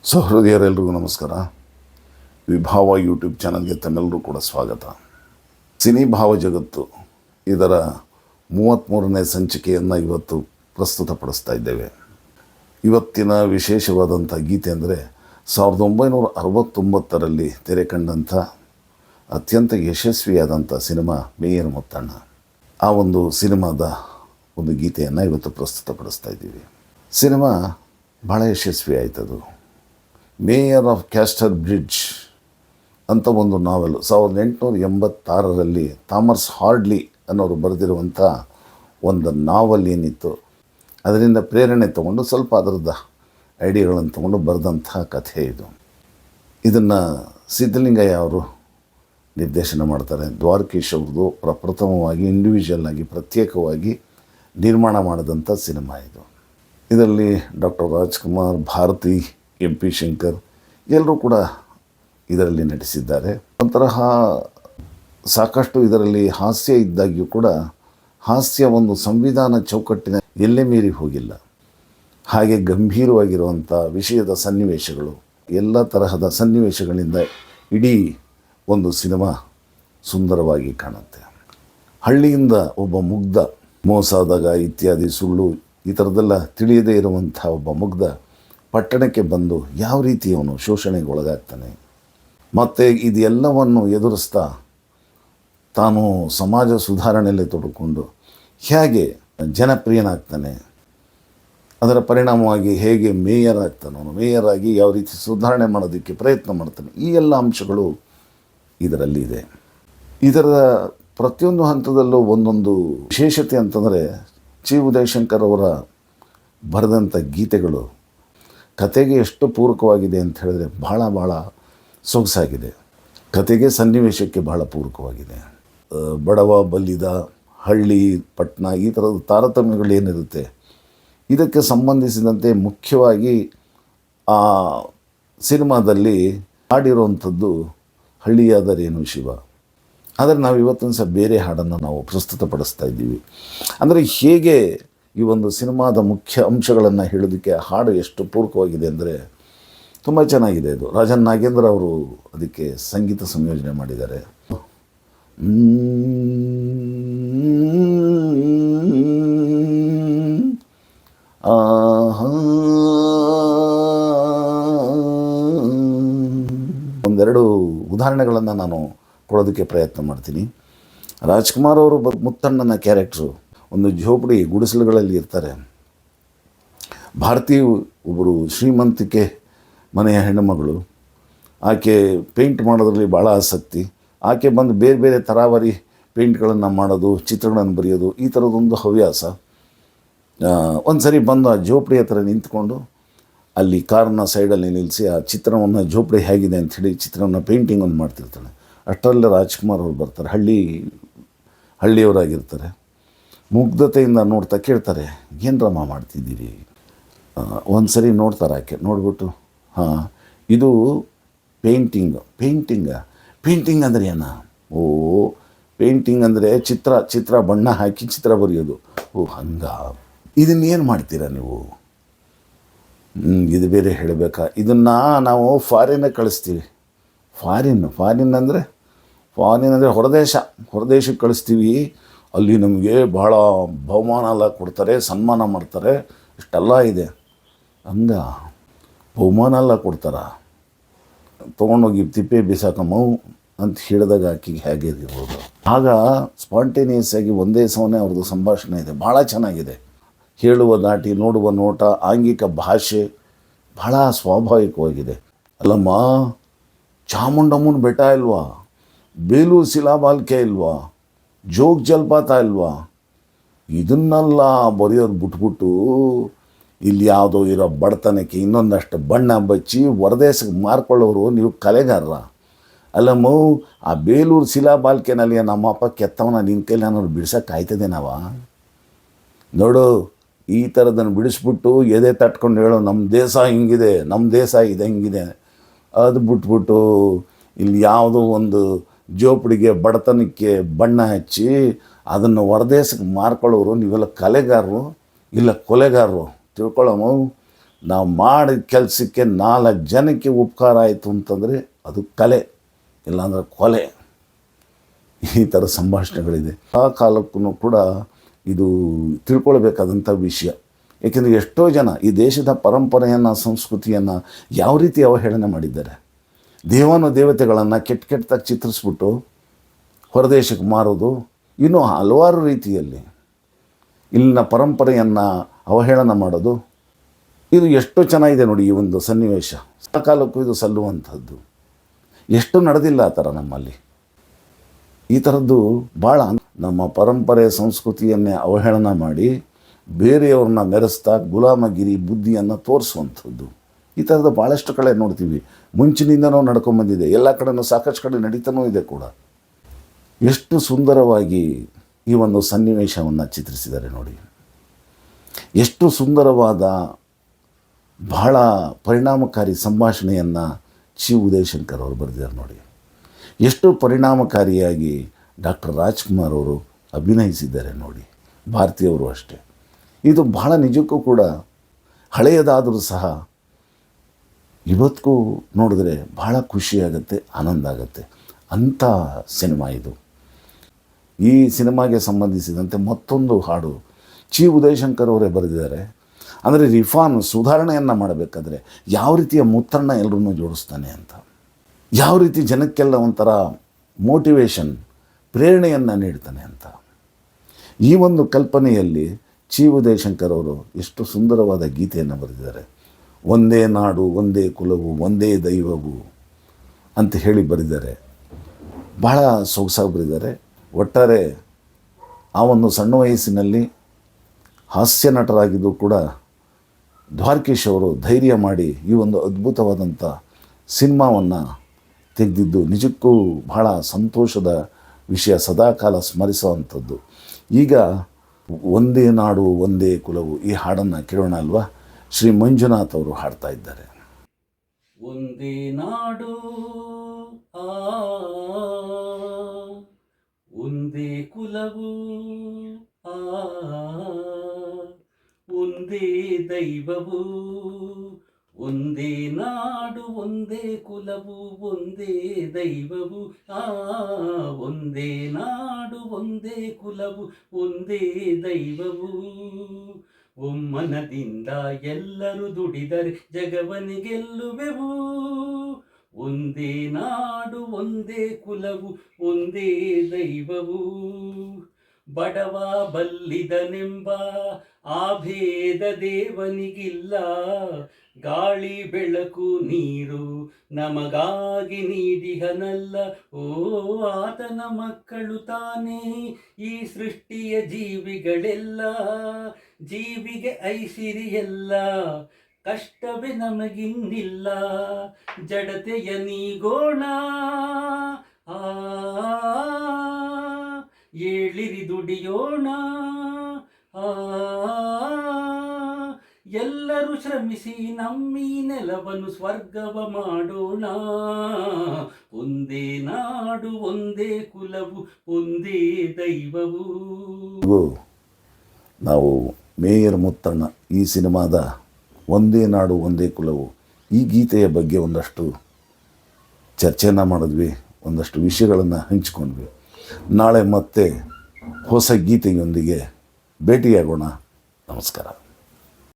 ಸಹೃದಯರೆಲ್ಲರಿಗೂ ನಮಸ್ಕಾರ. ವಿಭಾವ ಯೂಟ್ಯೂಬ್ ಚಾನಲ್ಗೆ ತಮ್ಮೆಲ್ಲರೂ ಕೂಡ ಸ್ವಾಗತ. ಸಿನಿ ಭಾವ ಜಗತ್ತು ಇದರ 33ನೇ ಸಂಚಿಕೆಯನ್ನು ಇವತ್ತು ಪ್ರಸ್ತುತಪಡಿಸ್ತಾ ಇದ್ದೇವೆ. ಇವತ್ತಿನ ವಿಶೇಷವಾದಂಥ ಗೀತೆ ಅಂದರೆ 1969ರಲ್ಲಿ ತೆರೆ ಕಂಡಂಥ ಅತ್ಯಂತ ಯಶಸ್ವಿಯಾದಂಥ ಸಿನಿಮಾ ಮೇಯರ್ ಮುತ್ತಣ್ಣ. ಆ ಒಂದು ಸಿನಿಮಾದ ಒಂದು ಗೀತೆಯನ್ನು ಇವತ್ತು ಪ್ರಸ್ತುತಪಡಿಸ್ತಾ ಇದ್ದೀವಿ. ಸಿನಿಮಾ ಭಾಳ ಯಶಸ್ವಿ ಆಯ್ತದು. ಮೇಯರ್ ಆಫ್ ಕ್ಯಾಸ್ಟರ್ ಬ್ರಿಡ್ಜ್ ಅಂತ ಒಂದು ನಾವೆಲ್ 1886ರಲ್ಲಿ ಥಾಮಸ್ ಹಾರ್ಡ್ಲಿ ಅನ್ನೋರು ಬರೆದಿರುವಂಥ ಒಂದು ನಾವಲ್ ಏನಿತ್ತು, ಅದರಿಂದ ಪ್ರೇರಣೆ ತೊಗೊಂಡು ಸ್ವಲ್ಪ ಅದರದ್ದು ಐಡಿಯಾಗಳನ್ನು ತೊಗೊಂಡು ಬರೆದಂಥ ಕಥೆ ಇದು. ಇದನ್ನು ಸಿದ್ಧಲಿಂಗಯ್ಯ ಅವರು ನಿರ್ದೇಶನ ಮಾಡ್ತಾರೆ. ದ್ವಾರಕೀಶ್ ಅವ್ರದ್ದು ಪ್ರಪ್ರಥಮವಾಗಿ ಇಂಡಿವಿಜುವಲ್ ಆಗಿ ಪ್ರತ್ಯೇಕವಾಗಿ ನಿರ್ಮಾಣ ಮಾಡಿದಂಥ ಸಿನಿಮಾ ಇದು. ಇದರಲ್ಲಿ ಡಾಕ್ಟರ್ ರಾಜ್ಕುಮಾರ್, ಭಾರತಿ, MP ಶಂಕರ್ ಎಲ್ಲರೂ ಕೂಡ ಇದರಲ್ಲಿ ನಟಿಸಿದ್ದಾರೆ. ಒಂಥರ ಸಾಕಷ್ಟು ಇದರಲ್ಲಿ ಹಾಸ್ಯ ಇದ್ದಾಗ್ಯೂ ಕೂಡ ಹಾಸ್ಯ ಒಂದು ಸಂವಿಧಾನ ಚೌಕಟ್ಟಿನ ಎಲ್ಲೇ ಮೀರಿ ಹೋಗಿಲ್ಲ. ಹಾಗೆ ಗಂಭೀರವಾಗಿರುವಂಥ ವಿಷಯದ ಸನ್ನಿವೇಶಗಳು, ಎಲ್ಲ ತರಹದ ಸನ್ನಿವೇಶಗಳಿಂದ ಇಡೀ ಒಂದು ಸಿನಿಮಾ ಸುಂದರವಾಗಿ ಕಾಣುತ್ತೆ. ಹಳ್ಳಿಯಿಂದ ಒಬ್ಬ ಮುಗ್ಧ ಮೋಸಾದಾಗ ಇತ್ಯಾದಿ ಸುಳ್ಳು ಈ ಥರದ್ದೆಲ್ಲ ತಿಳಿಯದೇ ಇರುವಂಥ ಒಬ್ಬ ಮುಗ್ಧ ಪಟ್ಟಣಕ್ಕೆ ಬಂದು ಯಾವ ರೀತಿ ಅವನು ಶೋಷಣೆಗೆ ಒಳಗಾಗ್ತಾನೆ, ಮತ್ತು ಇದೆಲ್ಲವನ್ನು ಎದುರಿಸ್ತಾ ತಾನು ಸಮಾಜ ಸುಧಾರಣೆಯಲ್ಲಿ ತೊಡಕೊಂಡು ಹೇಗೆ ಜನಪ್ರಿಯನಾಗ್ತಾನೆ, ಅದರ ಪರಿಣಾಮವಾಗಿ ಹೇಗೆ ಮೇಯರ್ ಆಗ್ತಾನೆ, ಅವನು ಮೇಯರ್ ಆಗಿ ಯಾವ ರೀತಿ ಸುಧಾರಣೆ ಮಾಡೋದಕ್ಕೆ ಪ್ರಯತ್ನ ಮಾಡ್ತಾನೆ, ಈ ಎಲ್ಲ ಅಂಶಗಳು ಇದರಲ್ಲಿ ಇದೆ. ಇದರ ಪ್ರತಿಯೊಂದು ಹಂತದಲ್ಲೂ ಒಂದೊಂದು ವಿಶೇಷತೆ ಅಂತಂದರೆ ಚಿ ಉದಯಶಂಕರ್ ಅವರ ಬರೆದಂಥ ಗೀತೆಗಳು ಕತೆಗೆ ಎಷ್ಟು ಪೂರಕವಾಗಿದೆ ಅಂತ ಹೇಳಿದ್ರೆ ಭಾಳ ಸೊಗಸಾಗಿದೆ. ಕತೆಗೆ ಸನ್ನಿವೇಶಕ್ಕೆ ಭಾಳ ಪೂರಕವಾಗಿದೆ. ಬಡವ ಬಲ್ಲಿದ, ಹಳ್ಳಿ ಪಟ್ಟಣ ಈ ಥರದ ತಾರತಮ್ಯಗಳೇನಿರುತ್ತೆ ಇದಕ್ಕೆ ಸಂಬಂಧಿಸಿದಂತೆ ಮುಖ್ಯವಾಗಿ ಆ ಸಿನಿಮಾದಲ್ಲಿ ಹಾಡಿರುವಂಥದ್ದು ಹಳ್ಳಿಯಾದರೇನು ಶಿವ. ಆದರೆ ನಾವು ಇವತ್ತೊಂದು ಸಹ ಬೇರೆ ಹಾಡನ್ನು ನಾವು ಪ್ರಸ್ತುತಪಡಿಸ್ತಾ ಇದ್ದೀವಿ. ಅಂದರೆ ಹೇಗೆ ಈ ಒಂದು ಸಿನಿಮಾದ ಮುಖ್ಯ ಅಂಶಗಳನ್ನು ಹೇಳೋದಕ್ಕೆ ಹಾಡು ಎಷ್ಟು ಪೂರಕವಾಗಿದೆ ಅಂದರೆ ತುಂಬ ಚೆನ್ನಾಗಿದೆ. ಇದು ರಾಜನ್ ನಾಗೇಂದ್ರ ಅವರು ಅದಕ್ಕೆ ಸಂಗೀತ ಸಂಯೋಜನೆ ಮಾಡಿದ್ದಾರೆ. ಒಂದೆರಡು ಉದಾಹರಣೆಗಳನ್ನು ನಾನು ಕೊಡೋದಕ್ಕೆ ಪ್ರಯತ್ನ ಮಾಡ್ತೀನಿ. ರಾಜ್ಕುಮಾರ್ ಅವರು ಮುತ್ತಣ್ಣನ ಕ್ಯಾರೆಕ್ಟ್ರು ಒಂದು ಝೋಪಡಿ ಗುಡಿಸಲುಗಳಲ್ಲಿ ಇರ್ತಾರೆ. ಭಾರತಿ ಒಬ್ಬರು ಶ್ರೀಮಂತಿಕೆ ಮನೆಯ ಹೆಣ್ಣುಮಗಳು. ಆಕೆ ಪೇಂಟ್ ಮಾಡೋದ್ರಲ್ಲಿ ಭಾಳ ಆಸಕ್ತಿ. ಆಕೆ ಬಂದು ಬೇರೆ ಬೇರೆ ತರಾವರಿ ಪೇಂಟ್ಗಳನ್ನು ಮಾಡೋದು, ಚಿತ್ರಗಳನ್ನು ಬರೆಯೋದು ಈ ಥರದೊಂದು ಹವ್ಯಾಸ. ಒಂದು ಸರಿ ಬಂದು ಆ ಝೋಪಡಿ ಹತ್ರ ನಿಂತ್ಕೊಂಡು ಅಲ್ಲಿ ಕಾರನ್ನ ಸೈಡಲ್ಲಿ ನಿಲ್ಲಿಸಿ ಆ ಚಿತ್ರವನ್ನು ಝೋಪಡಿ ಹೇಗಿದೆ ಅಂಥೇಳಿ ಚಿತ್ರವನ್ನು ಪೇಂಟಿಂಗ್ ಒಂದು ಮಾಡ್ತಿರ್ತಾಳೆ. ಅಷ್ಟರಲ್ಲೇ ರಾಜ್ಕುಮಾರ್ ಅವರು ಬರ್ತಾರೆ. ಹಳ್ಳಿಯವರಾಗಿರ್ತಾರೆ. ಮುಗ್ಧತೆಯಿಂದ ನೋಡ್ತಾ ಕೇಳ್ತಾರೆ, ಏನು ರಮ್ಮ ಮಾಡ್ತಿದ್ದೀರಿ? ಒಂದು ಸರಿ ನೋಡ್ತಾರೆ. ಆಕೆ ನೋಡ್ಬಿಟ್ಟು, ಹಾಂ ಇದು ಪೇಂಟಿಂಗ್ ಅಂದರೆ ಏನ? ಓ ಪೇಂಟಿಂಗ್ ಅಂದರೆ ಚಿತ್ರ ಬಣ್ಣ ಹಾಕಿ ಚಿತ್ರ ಬರೆಯೋದು. ಓ ಹಂಗ, ಇದನ್ನೇನು ಮಾಡ್ತೀರಾ ನೀವು? ಇದು ಬೇರೆ ಹೇಳಬೇಕಾ? ಇದನ್ನು ನಾವು ಫಾರಿನಿಗೆ ಕಳಿಸ್ತೀವಿ. ಫಾರಿನ್ ಅಂದರೆ ಹೊರದೇಶಕ್ಕೆ ಕಳಿಸ್ತೀವಿ. ಅಲ್ಲಿ ನಮಗೆ ಭಾಳ ಬಹುಮಾನ ಎಲ್ಲ ಕೊಡ್ತಾರೆ, ಸನ್ಮಾನ ಮಾಡ್ತಾರೆ, ಇಷ್ಟೆಲ್ಲ ಇದೆ. ಹಂಗ ಬಹುಮಾನ ಎಲ್ಲ ಕೊಡ್ತಾರ? ತೊಗೊಂಡೋಗಿ ತಿಪ್ಪೆ ಬಿಸಾಕಮ್ಮವು ಅಂತ ಹೇಳಿದಾಗ ಆಕೆಗೆ ಹೇಗೆ ಇರ್ಬೋದು. ಆಗ ಸ್ಪಾಂಟೇನಿಯಸ್ ಆಗಿ ಒಂದೇ ಸಮನೆ ಅವ್ರದ್ದು ಸಂಭಾಷಣೆ ಇದೆ, ಭಾಳ ಚೆನ್ನಾಗಿದೆ. ಹೇಳುವ ದಾಟಿ, ನೋಡುವ ನೋಟ, ಆಂಗಿಕ ಭಾಷೆ ಭಾಳ ಸ್ವಾಭಾವಿಕವಾಗಿದೆ. ಅಲ್ಲಮ್ಮ, ಚಾಮುಂಡಮ್ಮನ ಬೆಟ್ಟ ಇಲ್ವಾ? ಬೇಲೂರು ಶಿಲಾಬಾಲಿಕೆ ಇಲ್ವಾ? ಜೋಗ ಜಲಪಾತ ಇಲ್ವಾ? ಇದನ್ನೆಲ್ಲ ಬರೆಯೋದು ಬಿಟ್ಬಿಟ್ಟು ಇಲ್ಲಿ ಯಾವುದೋ ಇರೋ ಬಡತನಕ್ಕೆ ಇನ್ನೊಂದಷ್ಟು ಬಣ್ಣ ಬಚ್ಚಿ ಹೊರದೇಶಕ್ಕೆ ಮಾರ್ಕೊಳ್ಳೋರು ನೀವು ಕಲೆಗಾರರ? ಅಲ್ಲಮ್ಮ, ಆ ಬೇಲೂರು ಶಿಲಾಬಾಲಿಕೆನಲ್ಲಿ ನಮ್ಮಪ್ಪ ಕೆತ್ತವನ ನಿನ್ನ ಕೈಲಿ ಅನ್ನೋರು ಬಿಡ್ಸೋಕೆ ಆಯ್ತದೆ ನಾವ? ನೋಡು, ಈ ಥರದನ್ನು ಬಿಡಿಸ್ಬಿಟ್ಟು ಎದೆ ತಟ್ಕೊಂಡು ಹೇಳೋ ನಮ್ಮ ದೇಶ ಹಿಂಗಿದೆ, ನಮ್ಮ ದೇಶ ಇದೆ ಹಿಂಗಿದೆ, ಅದು ಬಿಟ್ಬಿಟ್ಟು ಇಲ್ಲಿ ಯಾವುದೋ ಒಂದು ಜೋಪಡಿಗೆ ಬಡತನಕ್ಕೆ ಬಣ್ಣ ಹಚ್ಚಿ ಅದನ್ನು ಹೊರದೇಶಕ್ಕೆ ಮಾರ್ಕೊಳ್ಳೋರು ನೀವೆಲ್ಲ ಕಲೆಗಾರರು ಇಲ್ಲ ಕೊಲೆಗಾರರು? ತಿಳ್ಕೊಳ್ಳೋಮು. ನಾವು ಮಾಡಿದ ಕೆಲಸಕ್ಕೆ 4 ಜನಕ್ಕೆ ಉಪಕಾರ ಆಯಿತು ಅಂತಂದರೆ ಅದು ಕಲೆ, ಇಲ್ಲಾಂದ್ರೆ ಕೊಲೆ. ಈ ಥರ ಸಂಭಾಷಣೆಗಳಿದೆ. ಆ ಕಾಲಕ್ಕೂ ಕೂಡ ಇದು ತಿಳ್ಕೊಳ್ಬೇಕಾದಂಥ ವಿಷಯ. ಏಕೆಂದರೆ ಎಷ್ಟೋ ಜನ ಈ ದೇಶದ ಪರಂಪರೆಯನ್ನು, ಸಂಸ್ಕೃತಿಯನ್ನು ಯಾವ ರೀತಿ ಅವಹೇಳನೆ ಮಾಡಿದ್ದಾರೆ. ದೇವತೆಗಳನ್ನು ಕೆಟ್ಟದಾಗಿ ಚಿತ್ರಿಸ್ಬಿಟ್ಟು ಹೊರದೇಶಕ್ಕೆ ಮಾರೋದು, ಇನ್ನೂ ಹಲವಾರು ರೀತಿಯಲ್ಲಿ ಇಲ್ಲಿನ ಪರಂಪರೆಯನ್ನು ಅವಹೇಳನ ಮಾಡೋದು, ಇದು ಎಷ್ಟು ಚೆನ್ನಾಗಿದೆ ನೋಡಿ. ಈ ಒಂದು ಸನ್ನಿವೇಶ ಸಕಾಲಕ್ಕೂ ಇದು ಸಲ್ಲುವಂಥದ್ದು. ಎಷ್ಟು ನಡೆದಿಲ್ಲ ಆ ಥರ ನಮ್ಮಲ್ಲಿ. ಈ ಥರದ್ದು ಭಾಳ. ನಮ್ಮ ಪರಂಪರೆ ಸಂಸ್ಕೃತಿಯನ್ನೇ ಅವಹೇಳನ ಮಾಡಿ ಬೇರೆಯವ್ರನ್ನ ಮೆರೆಸ್ತಾ ಗುಲಾಮಗಿರಿ ಬುದ್ಧಿಯನ್ನು ತೋರಿಸುವಂಥದ್ದು. ಈ ಥರದ ಭಾಳಷ್ಟು ಕಡೆ ನೋಡ್ತೀವಿ. ಮುಂಚಿನಿಂದನೂ ನಡ್ಕೊಂಬಂದಿದೆ, ಎಲ್ಲ ಕಡೆನೂ ಸಾಕಷ್ಟು ಕಡೆ ನಡೀತಾನೂ ಇದೆ ಕೂಡ. ಎಷ್ಟು ಸುಂದರವಾಗಿ ಈ ಒಂದು ಸನ್ನಿವೇಶವನ್ನು ಚಿತ್ರಿಸಿದ್ದಾರೆ ನೋಡಿ. ಎಷ್ಟು ಸುಂದರವಾದ ಬಹಳ ಪರಿಣಾಮಕಾರಿ ಸಂಭಾಷಣೆಯನ್ನು ಚಿ. ಉದಯಶಂಕರ್ ಅವರು ಬರೆದಿದ್ದಾರೆ ನೋಡಿ. ಎಷ್ಟು ಪರಿಣಾಮಕಾರಿಯಾಗಿ ಡಾಕ್ಟರ್ ರಾಜ್ಕುಮಾರ್ ಅವರು ಅಭಿನಯಿಸಿದ್ದಾರೆ ನೋಡಿ. ಭಾರತೀಯವರು ಅಷ್ಟೇ. ಇದು ಬಹಳ ನಿಜಕ್ಕೂ ಕೂಡ ಹಳೆಯದಾದರೂ ಸಹ ಇವತ್ತಿಗೂ ನೋಡಿದ್ರೆ ಬಹಳ ಖುಷಿಯಾಗುತ್ತೆ, ಆನಂದ ಆಗುತ್ತೆ ಅಂಥ ಸಿನಿಮಾ ಇದು. ಈ ಸಿನಿಮಾಗೆ ಸಂಬಂಧಿಸಿದಂತೆ ಮತ್ತೊಂದು ಹಾಡು ಚಿ. ಉದಯಶಂಕರ್ ಅವರೇ ಬರೆದಿದ್ದಾರೆ. ಅಂದರೆ ರಿಫಾನ್ ಸುಧಾರಣೆಯನ್ನು ಮಾಡಬೇಕಾದ್ರೆ ಯಾವ ರೀತಿಯ ಮುತ್ತಣ್ಣ ಎಲ್ಲರನ್ನೂ ಜೋಡಿಸ್ತಾನೆ ಅಂತ, ಯಾವ ರೀತಿ ಜನಕ್ಕೆಲ್ಲ ಒಂಥರ ಮೋಟಿವೇಶನ್, ಪ್ರೇರಣೆಯನ್ನು ನೀಡ್ತಾನೆ ಅಂತ. ಈ ಒಂದು ಕಲ್ಪನೆಯಲ್ಲಿ ಚಿ. ಉದಯಶಂಕರ್ ಅವರು ಎಷ್ಟು ಸುಂದರವಾದ ಗೀತೆಯನ್ನು ಬರೆದಿದ್ದಾರೆ. ಒಂದೇ ನಾಡು ಒಂದೇ ಕುಲವು ಒಂದೇ ದೈವವು ಅಂತ ಹೇಳಿ ಬರೆದಿದ್ದಾರೆ. ಬಹಳ ಸೊಗಸಾಗಿ ಬರೆದಿದ್ದಾರೆ. ಒಟ್ಟಾರೆ ಆ ಒಂದು ಸಣ್ಣ ವಯಸ್ಸಿನಲ್ಲಿ ಹಾಸ್ಯ ನಟರಾಗಿದ್ದು ಕೂಡ ದ್ವಾರಕೀಶ್ ಅವರು ಧೈರ್ಯ ಮಾಡಿ ಈ ಒಂದು ಅದ್ಭುತವಾದಂಥ ಸಿನಿಮಾವನ್ನು ತೆಗೆದಿದ್ದು ನಿಜಕ್ಕೂ ಬಹಳ ಸಂತೋಷದ ವಿಷಯ, ಸದಾಕಾಲ ಸ್ಮರಿಸುವಂಥದ್ದು. ಈಗ ಒಂದೇ ನಾಡು ಒಂದೇ ಕುಲವು ಈ ಹಾಡನ್ನು ಕೇಳೋಣ ಅಲ್ವಾ? ಶ್ರೀ ಮಂಜುನಾಥ್ ಅವರು ಹಾಡ್ತಾ ಇದ್ದಾರೆ. ಒಂದೇ ನಾಡು ಒಂದೇ ಕುಲವು ಒಂದೇ ದೈವವು, ಒಂದೇ ನಾಡು ಒಂದೇ ಕುಲವು ಒಂದೇ ದೈವವು, ಒಂದೇ ನಾಡು ಒಂದೇ ಕುಲವು ಒಂದೇ ದೈವವು. ಒಮ್ಮನದಿಂದ ಎಲ್ಲರೂ ದುಡಿದರೆ ಜಗವನಿ ಗೆಲ್ಲುವೆವು. ಒಂದೇ ನಾಡು ಒಂದೇ ಕುಲವು ಒಂದೇ ದೈವವು. ಬಡವ ಬಲ್ಲಿದನೆಂಬ ಆ ಭೇದ ದೇವನಿಗಿಲ್ಲ. ಗಾಳಿ ಬೆಳಕು ನೀರು ನಮಗಾಗಿ ನೀಡಿಹನಲ್ಲ. ಓ ಆತನ ಮಕ್ಕಳು ತಾನೇ ಈ ಸೃಷ್ಟಿಯ ಜೀವಿಗಳೆಲ್ಲ. ಜೀವಿಗೆ ಐಸಿರಿಯಲ್ಲ, ಕಷ್ಟವೇ ನಮಗಿನ್ನಿಲ್ಲ. ಜಡತೆಯ ನೀಗೋಣ, ಏಳಿರಿ ದುಡಿಯೋಣ. ಎಲ್ಲರೂ ಶ್ರಮಿಸಿ ನಮ್ಮೀ ನೆಲವನ್ನು ಸ್ವರ್ಗವ ಮಾಡೋಣ. ಒಂದೇ ನಾಡು ಒಂದೇ ಕುಲವು ಒಂದೇ ದೈವವು. ನಾವು ಮೇಯರ್ ಮುತ್ತಣ್ಣ ಈ ಸಿನಿಮಾದ ಒಂದೇ ನಾಡು ಒಂದೇ ಕುಲವು ಈ ಗೀತೆಯ ಬಗ್ಗೆ ಒಂದಷ್ಟು ಚರ್ಚೆಯನ್ನು ಮಾಡಿದ್ವಿ, ಒಂದಷ್ಟು ವಿಷಯಗಳನ್ನು ಹಂಚಿಕೊಂಡ್ವಿ. ನಾಳೆ ಮತ್ತೆ ಹೊಸ ಗೀತೆಯೊಂದಿಗೆ ಭೇಟಿಯಾಗೋಣ. ನಮಸ್ಕಾರ.